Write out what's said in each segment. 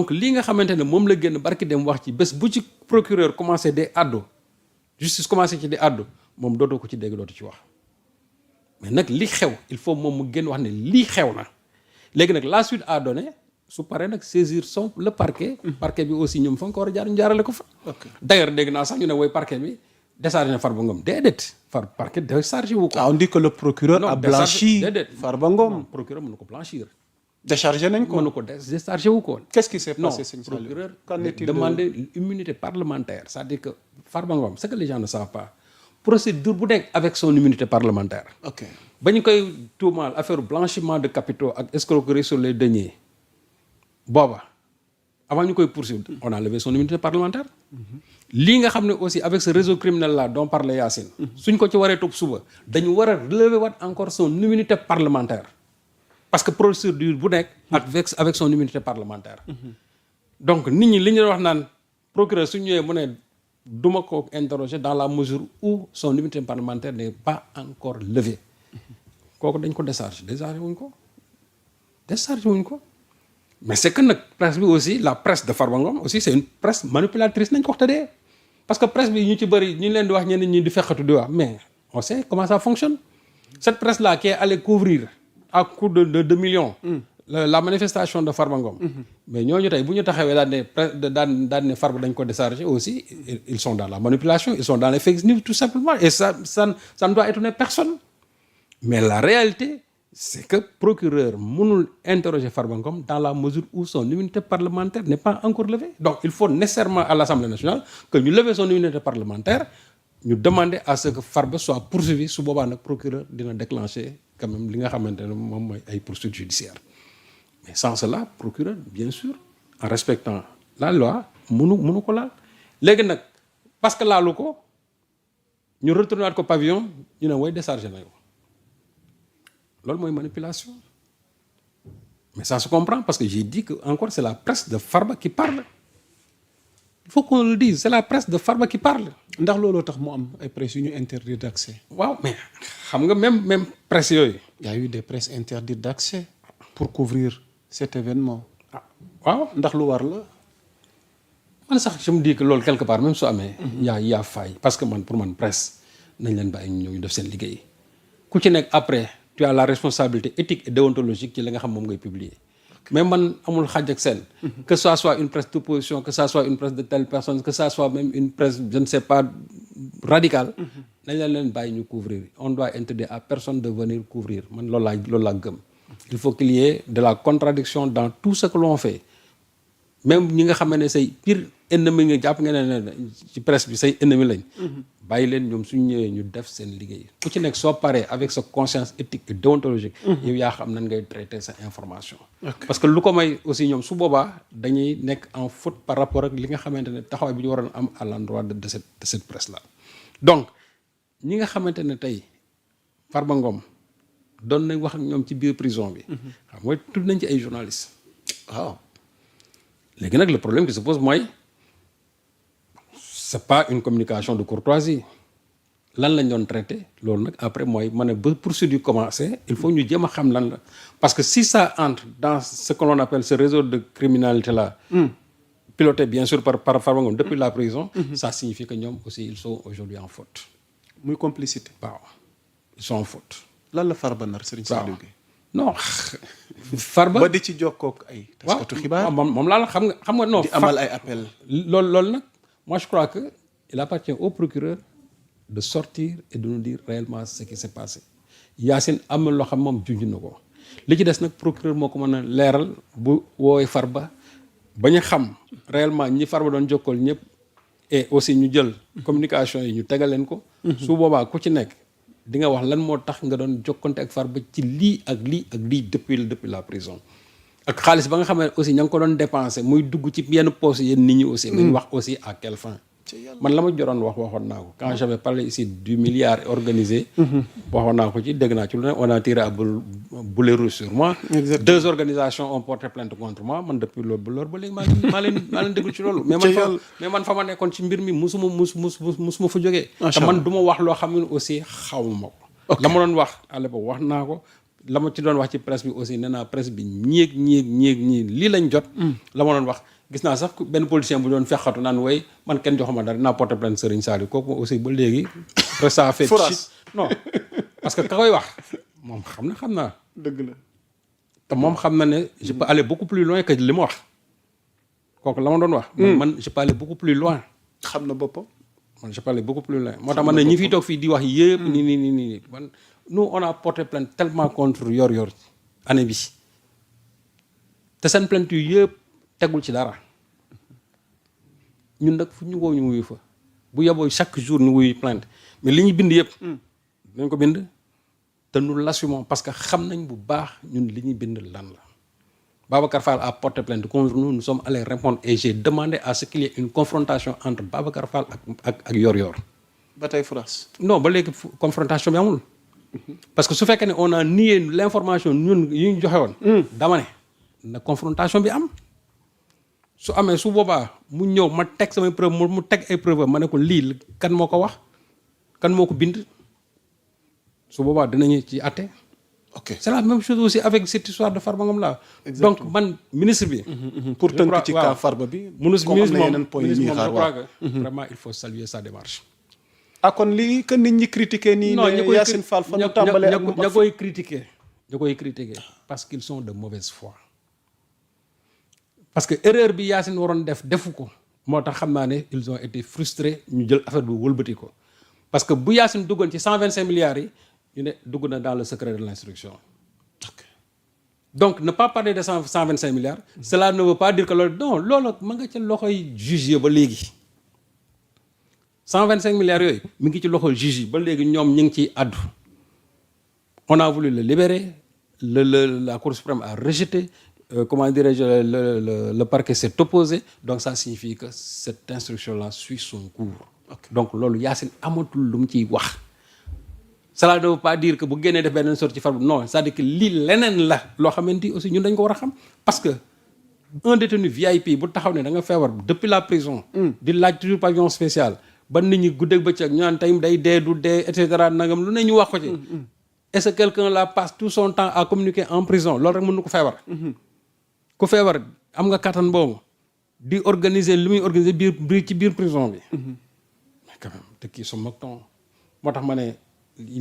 donc lii nga xamante ne moom la génn barki dem wax ci bés bu ci procureur commencé di àddu justice commencé ci di àddu moom dootoo ko ci dégg dootu ci wax mais nag li xew il faut moom mu génn wax ne lii xew na léegi nag la suite à donner su paree nag saisir son le parquet. parquet bi aussi ñoom fa nga ko war a jaar ñu jaarale ko fa. d'ailleurs dégg naa sax ñu ne woy parquet bi déchargé na Farba Ngom déedéet parquet déchargé wu ko. on dit que le procureur a blanchi Farba Ngom. non procureur mënu ko blanchir. déchargé nañ ko mënu ko déchargé wu ko. qu'est-ce qui s'est passé sëñ Saliou? procureur demandé immunité parlementaire c'est-à-dire que Farba Ngom ce que les gens ne savent pas procédure bu nekk avec son immunité parlementaire. ok ba ñu koy tuumaal affaire blanchiment de capitaux ak escroquerie sur les deniers booba avant ñu koy poursuivre on a levé son immunité parlementaire. lii nga xam ne aussi avec ce réseau criminel là dont parlait Yacine. suñ ko ci waree topp suba dañu war a relever waat encore son immunité parlementaire. parce que procédure bu nekk avec son immunité parlementaire. donc nit ñi li ñu wax naan procureur su ñëwee mu ne duma ko interroger dans la mesure où son immunité parlementaire n'est pas encore levée kooku dañ ko déchargé wuñ ko mais c'est que nag presse bi aussi la presse de Farba Ngom aussi c'est une presse manipulatrice nañ ko wax tëddee parce que presse bi ñu ci bëri ñu leen di wax ñeneen ñi di fekkatu di wax mais on sait comment ça fonctionne cette presse là qui est allée couvrir à coût de millions la manifestation de Farba Ngom mais ñooñu tey bu ñu taxawee daan ne Farba dañ ko décharger aussi ils sont dans la manipulation ils sont dans les fake news tout simplement et ça ne doit étonner personne mais la réalité c'est que procureur mënul interroger Farba Ngom dans la mesure où son immunité parlementaire n'est pas encore levée donc il faut nécessairement à l'Assemblée nationale que ñu lever son immunité parlementaire ñu demander à ce que Farba soit poursuivi su boobaa nag procureur dina déclencher quand même li nga xamante ne moom mooy ay poursuites judiciaires mais sans cela procureur bien sûr en respectant la loi mënu ko laal léegi nag parce que laalu ko ñu retourné waat ko pavillon ñu ne way déchargé na yow loolu mooy manipulation mais ça se comprend parce que j'ai dit que encore c'est la presse de Farba qui parle il faut qu'on le dise c'est la presse de Farba qui parle. ndax looloo tax mu am ay presse yu ñu interdit d'accès. waaw mais xam nga même presse yooyu. y a eu des presses interdites d'accès pour couvrir cet événement. waaw ndax lu war la. man sax je me dis que loolu quelque part même su amee. y a faille parce que pour man presse nañ leen bàyyi ñu ñëw ñu def seen liggéey ku ci nekk après tu as la responsabilité éthique et déontologique ci li nga xam moom ngay publier. mais man amul xàjj ak seen. que ça soit une presse d'opposition que ça soit une presse de telle personne que ça soit même une presse je ne sais pas radicale. nañ leen bàyyi ñu couvrir on doit interdire à personne de venir couvrir man loolu laa gëm. il faut qu'il y ait de la contradiction dans tout ce que l'on fait même ñi nga xam ne say pire ennemi nga jàpp nga ne ci presse bi say ennemi lañ. bàyyi leen ñoom suñu ñëwee ñu def seen liggéey ku ci nekk soo paree avec sa conscience éthique et déontologique. yow yaa xam nan ngay traiter sa information. parce que lu ko may aussi ñoom su boobaa dañuy nekk en faute par rapport ak li nga xamante ne taxawaay bi ñu waroon am à l'endroit de cette presse là. donc ñi nga xamante ne tey Farba Ngom doon nañ wax ak ñoom ci biir prison bi. xam mooy tudd nañ ci ay journalistes. waaw léegi nag le problème qui se pose mooy. c'est pas une communication de courtoisie lan lañ doon traité loolu nag après mooy ma ne ba procédure commencé il faut ñu jéem a xam lan la parce que si ça entre dans ce que l'on appelle ce réseau de criminalité là piloté bien sûr par Farba Ngom depuis la prison ça signifie que ñoom aussi ils sont aujourd'hui en faute muy complicité. waaw ils sont en faute lan la Farba nar Serigne Saliou Gueye non Farba ba di ci jokkook ay taskatu xibaar moom laa la xam nga non di amal ay appel loolu nag moi je crois que il appartient au procureur de sortir et de nous dire réellement ce qui s'est passé Yacine am na loo xam moom junj na ko li ci des nag procureur moo ko mën a leeral bu woowee Farba ba ñu xam réellement ñi Farba doon jokkool ñëpp et aussi ñu jël communication yi ñu tegal leen ko su boobaa ku ci nekk di nga wax lan moo tax nga doon jokkante ak Farba ci lii ak lii ak lii depuis la prison ak xaalis ba nga xam ne aussi ña ngi ko doon dépensé muy dugg ci yenn poste yenn nit ñi aussi nañ wax aussi à quelle fin man la ma joroon waxoon naa ko quand j'avais parlé ici du milliard organisé waxoon naa ko ci dégg naa ci lu ne on a tiré à boulet rouge sur moi. Exactement. 2 organisations ont porté plainte contre moi man depuis loolu ba léegi maa leen déglu ci loolu mais man fa ma nekkoon ci mbir mi musuma fa jógee te man du ma wax loo xam ne aussi xawma ko la ma doon wax à l'époque wax naa ko la ma ci doon wax ci presse bi aussi nee naa presse bi ñii lii lañ jot la ma doon wax gis naa sax benn politicien bu doon fexatu naan way man kenn joxuma dara naa porter plainte Serigne Saliou kooku aussi ba léegi après ça a fait Foras. non parce que ka koy wax moom xam naa dëgg la. te moom xam na ne je peux aller beaucoup plus loin que li ma wax kooku la ma doon wax man je peux aller beaucoup plus loin xam na boppam. man je peux aller beaucoup plus loin moo tax man ne ñi fiy toog fii di wax yëpp nii man nous on a porté plainte tellement contre yor année bi te seen plainte yu yëpp tegul ci dara ñun nag fu ñu woo ñu wuyu fa bu yeboo chaque jour ñu wuyu plainte mais li ñu bind yëpp dañ ko bind te nous l'assumons parce que xam nañ bu baax ñun li ñuy bind lan la Babacar Fall a porté plainte contre nous nous sommes allés répondre et j'ai demandé à ce qu'il y ait une confrontation entre Babacar Fall ak Yor ba tey Foras. non ba léegi confrontation bi amul parce que su fekkee ne on a nié l'information ñun yi ñu joxe woon dama ne na confrontation bi am su amee su boobaa mu ñëw ma teg samay preuve mu teg ay preuve ma ne ko lii kan moo ko wax kan moo ko bind su boobaa dinañu ci àtte. ok c'est la même chose aussi avec cette histoire de Farba Ngom là. donc man ministre bi. pour tënk ci cas Farba bi. ministre comme am na yeneen points yu ñuy xaar moom vraiment il faut saluer sa démarche. ah kon lii que nit ñi critiquer nii. non ne Yacine Fall fa ñu tàmbalee ak ña koy critiquer parce qu'ils sont de mauvaise foi. parce que erreur bi Yacine waroon defu ko moo tax xam naa ne ils ont été frustrés ñu jël affaire bi wëlbati ko parce que bu Yacine duggoon ci 125 milliards yi ñu ne dugg na dans le secret de l'instruction. ok donc ne pas parler de 125 milliards. cela ne veut pas dire que loolu non loolu ma nga ca loxoy juge ba léegi 125 milliards yooyu mi ngi ci loxoy juge yi ba léegi ñoom ñu ngi ciy addu on a voulu le libérer la Cour suprême a rejeté. Comment dirais-je, le parquet s'est opposé, donc ça signifie que cette instruction-là suit son cours. Okay. Donc, loolu Yacine amatul lu mu ciy wax. Cela ne veut pas dire que bu génnee def benn sortie ci Farba non c'est-à-dire que lii leneen la loo xamante ni aussi ñun dañ ko war a xam parce que un détenu VIP bu taxaw ne da nga feebar depuis la prison. di laaj toujours pavillon spécial ba nit ñi guddeeg bëccëg ñu naan tey day dee du dee et cetera nangam lu ne ñu wax ko ci. est-ce que quelqu'un là passe tout son temps à communiquer en prison loolu rek mën na ko feebar. ku feebar am nga kattan boobu di organiser li muy organiser ci biir prison bi. mais quand même te kii sama ton moo tax ma ne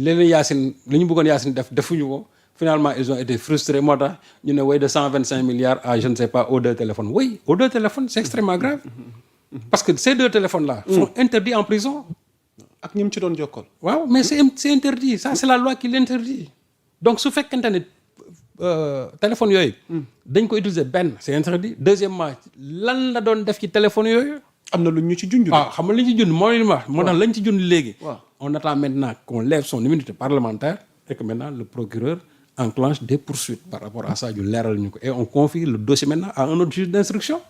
leneen Yacine li ñu bëggoon Yacine defuñu ko finalement ils ont été frustrés moo tax ñu ne way de 125 milliards à je ne sais pas aux deux téléphones oui aux deux téléphones c'est extrêmement grave parce que ces deux téléphones là sont interdits en prison. ak ñi mu ci doon jokkool. waaw mais c'est interdit ça c'est la loi qui l'interdit donc su fekkente ne. téléphone yooyu dañ ko utiliser benn c'est interdit deuxièmement lan la doon def ci téléphone yooyu am na lu ñu ci junj. waaw xam nga li ñu ci junj moo tax lañ ci junj léegi waaw on attend maintenant qu'on lève son immunité parlementaire et que maintenant le procureur enclenche des poursuites par rapport à ça ñu leeral ñu ko et on confie le dossier maintenant à un autre juge d'instruction